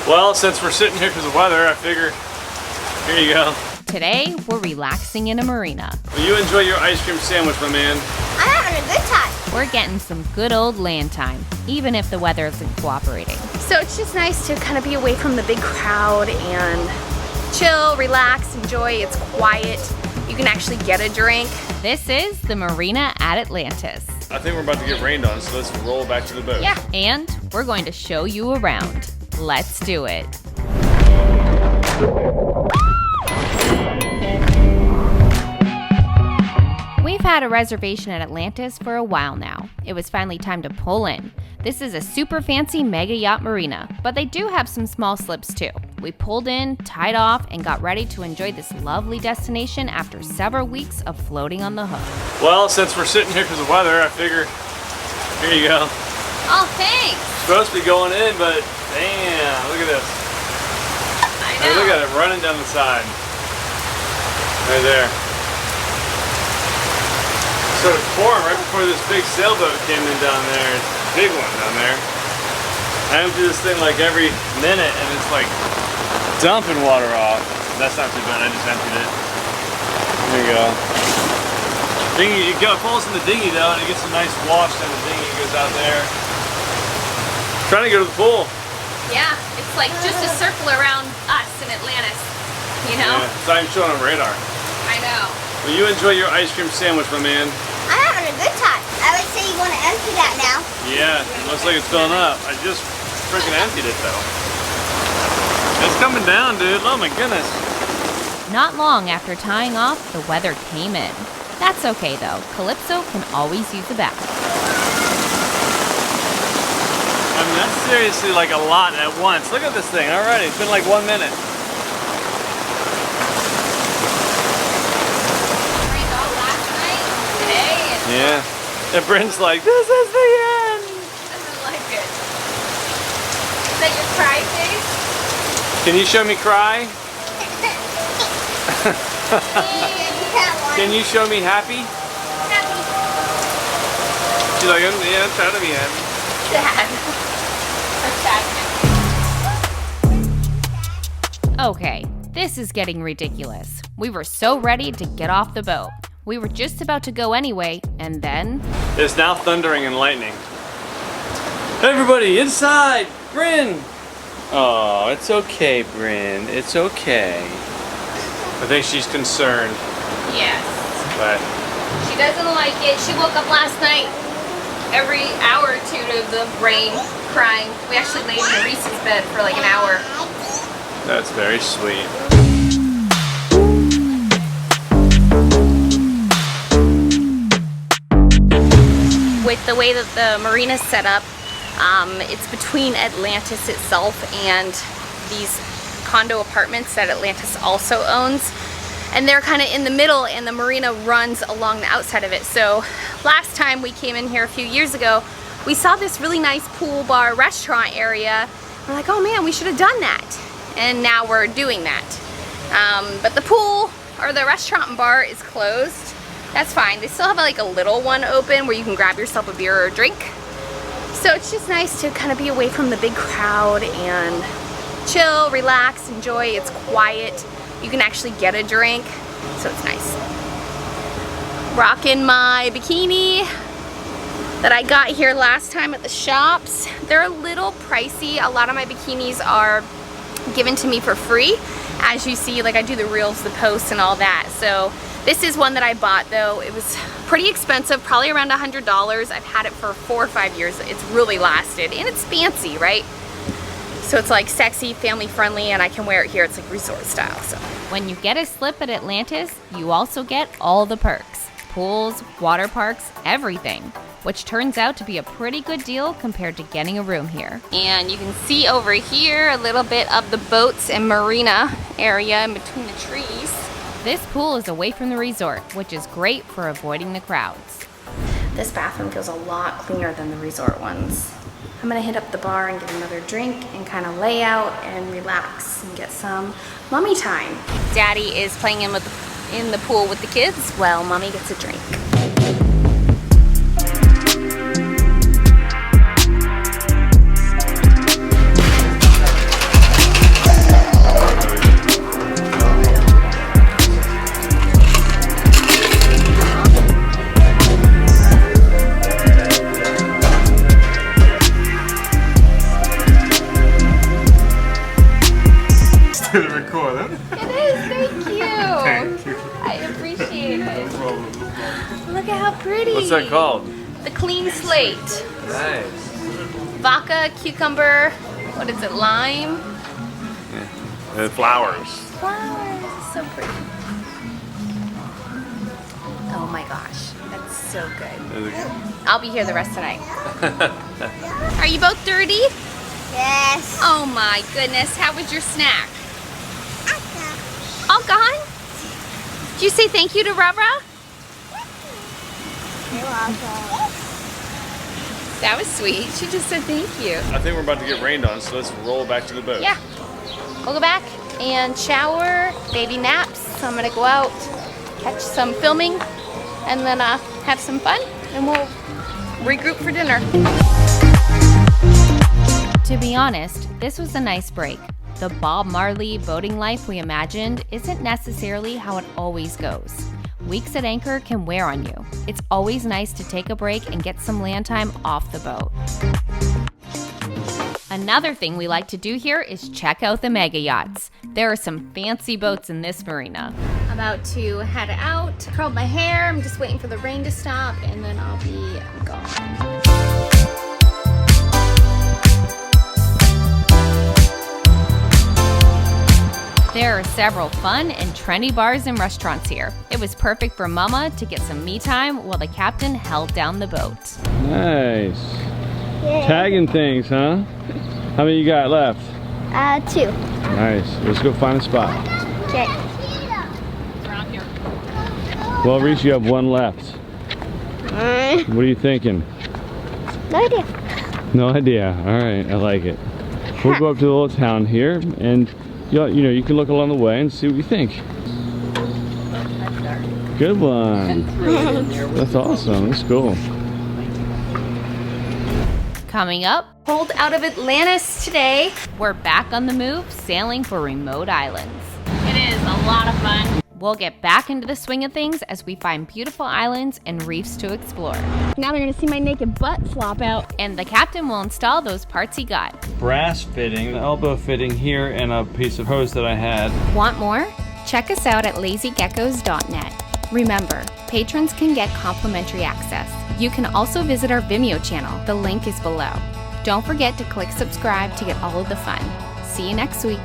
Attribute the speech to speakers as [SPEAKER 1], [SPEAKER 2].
[SPEAKER 1] Well, since we're sitting here because of weather, I figure, here you go.
[SPEAKER 2] Today, we're relaxing in a marina.
[SPEAKER 1] Well, you enjoy your ice cream sandwich, my man.
[SPEAKER 3] I'm having a good time.
[SPEAKER 2] We're getting some good old land time, even if the weather isn't cooperating.
[SPEAKER 4] So it's just nice to kind of be away from the big crowd and chill, relax, enjoy. It's quiet. You can actually get a drink.
[SPEAKER 2] This is the marina at Atlantis.
[SPEAKER 1] I think we're about to get rained on, so let's roll back to the boat.
[SPEAKER 4] Yeah.
[SPEAKER 2] And we're going to show you around. Let's do it. We've had a reservation at Atlantis for a while now. It was finally time to pull in. This is a super fancy Mega-Yacht marina, but they do have some small slips too. We pulled in, tied off, and got ready to enjoy this lovely destination after several weeks of floating on the hook.
[SPEAKER 1] Well, since we're sitting here because of weather, I figure, here you go.
[SPEAKER 4] Oh, thanks.
[SPEAKER 1] Supposed to be going in, but damn, look at this.
[SPEAKER 4] I
[SPEAKER 1] Hey, look at it running down the side. Right there. So it's pouring right before this big sailboat came in down there. It's a big one down there. I empty this thing like every minute and it's like dumping water off. That's not too bad, I just emptied it. There you go. Dinghy, it falls in the dinghy though, and it gets a nice wash down the dinghy. It goes out there. Trying to go to the pool.
[SPEAKER 4] Yeah, it's like just a circle around us in Atlantis, you know?
[SPEAKER 1] Yeah, it's not even showing on radar.
[SPEAKER 4] I know.
[SPEAKER 1] Well, you enjoy your ice cream sandwich, my man.
[SPEAKER 3] I'm having a good time. I would say you want to empty that now.
[SPEAKER 1] Yeah, it looks like it's filling up. I just freaking emptied it though. It's coming down, dude. Oh my goodness.
[SPEAKER 2] Not long after tying off, the weather came in. That's okay though. Calypso can always use the bathroom.
[SPEAKER 1] I mean, that's seriously like a lot at once. Look at this thing already. It's been like 1 minute.
[SPEAKER 4] Rained all last night, today, and
[SPEAKER 1] Yeah. And Bryn's like, this is the end.
[SPEAKER 4] doesn't like it. Is that your cry face?
[SPEAKER 1] Can you show me cry? Can you show me happy? She's like, yeah, I'm trying to be happy.
[SPEAKER 4] Sad.
[SPEAKER 2] Okay, this is getting ridiculous. We were so ready to get off the boat. We were just about to go anyway, and then...
[SPEAKER 1] It's now thundering and lightning. Everybody, inside! Bryn! Oh, it's okay, Bryn. It's okay. I think she's concerned.
[SPEAKER 4] Yes.
[SPEAKER 1] But
[SPEAKER 4] She doesn't like it. She woke up last night every hour or two to the rain, crying. We actually laid in Reese's bed for like an hour.
[SPEAKER 1] that's very sweet.
[SPEAKER 4] With the way that the marina's set up, it's between Atlantis itself and these condo apartments that Atlantis also owns. And they're kind of in the middle, and the marina runs along the outside of it. So last time we came in here a few years ago, we saw this really nice pool bar restaurant area. We're like, oh man, we should have done that. And now we're doing that. But the pool or the restaurant and bar is closed. That's fine. They still have like a little one open where you can grab yourself a beer or a drink. So it's just nice to kind of be away from the big crowd and chill, relax, enjoy. It's quiet. You can actually get a drink, so it's nice. Rocking my bikini that I got here last time at the shops. They're a little pricey. A lot of my bikinis are given to me for free. As you see, like I do the reels, the posts, and all that. So this is one that I bought though. It was pretty expensive, probably around $100. I've had it for 4 or 5 years. It's really lasted, and it's fancy, right? So it's like sexy, family friendly, and I can wear it here. It's like resort style. So
[SPEAKER 2] When you get a slip at Atlantis, you also get all the perks. Pools, water parks, everything. Which turns out to be a pretty good deal compared to getting a room here. And you can see over here a little bit of the boats and marina area in between the trees. This pool is away from the resort, which is great for avoiding the crowds.
[SPEAKER 4] this bathroom feels a lot cleaner than the resort ones. I'm gonna hit up the bar and get another drink and kind of lay out and relax and get some mommy time. Daddy is playing in the pool with the kids while mommy gets a drink.
[SPEAKER 1] to record it.
[SPEAKER 2] It is, thank you.
[SPEAKER 1] Thank you.
[SPEAKER 2] I appreciate
[SPEAKER 1] No
[SPEAKER 2] it.
[SPEAKER 1] problem.
[SPEAKER 2] Look at how pretty.
[SPEAKER 1] What's that called?
[SPEAKER 4] The clean slate.
[SPEAKER 1] Nice.
[SPEAKER 4] Vodka, cucumber, what is it, lime?
[SPEAKER 1] And flowers.
[SPEAKER 4] Flowers, so pretty. Oh my gosh, that's so good. I'll be here the rest of the night. Are you both dirty?
[SPEAKER 3] Yes.
[SPEAKER 4] Oh my goodness, how was your snack? All gone? Did you say thank you to Rara?
[SPEAKER 3] You're welcome.
[SPEAKER 4] That was sweet. She just said thank you.
[SPEAKER 1] I think we're about to get rained on, so let's roll back to the boat.
[SPEAKER 4] Yeah. We'll go back and shower, baby naps. So I'm gonna go out, catch some filming, and then have some fun, and we'll regroup for dinner.
[SPEAKER 2] To be honest, this was a nice break. The Bob Marley boating life we imagined isn't necessarily how it always goes. Weeks at anchor can wear on you. It's always nice to take a break and get some land time off the boat. Another thing we like to do here is check out the Mega-Yachts. There are some fancy boats in this marina.
[SPEAKER 4] About to head out, curled my hair. I'm just waiting for the rain to stop, and then I'll be gone.
[SPEAKER 2] There are several fun and trendy bars and restaurants here. It was perfect for Mama to get some me time while the captain held down the boat.
[SPEAKER 1] Nice.
[SPEAKER 3] Yeah.
[SPEAKER 1] Tagging things, huh? How many you got left?
[SPEAKER 3] 2.
[SPEAKER 1] Nice. Let's go find a spot.
[SPEAKER 3] Okay.
[SPEAKER 1] Well, Reese, you have one left. What are you thinking?
[SPEAKER 3] No idea.
[SPEAKER 1] No idea. All right, I like it. We'll go up to the little town here, and you can look along the way and see what you think. Good one. That's awesome. That's cool.
[SPEAKER 2] Coming up,
[SPEAKER 4] Pulled out of Atlantis today.
[SPEAKER 2] we're back on the move, sailing for remote islands.
[SPEAKER 4] It is a lot of fun.
[SPEAKER 2] We'll get back into the swing of things as we find beautiful islands and reefs to explore.
[SPEAKER 4] Now they're gonna see my naked butt flop out.
[SPEAKER 2] And the captain will install those parts he got.
[SPEAKER 1] Brass fitting, elbow fitting here, and a piece of hose that I had.
[SPEAKER 2] Want more? Check us out at lazygeckos.net. Remember, patrons can get complimentary access. You can also visit our Vimeo channel. The link is below. Don't forget to click subscribe to get all of the fun. See you next week.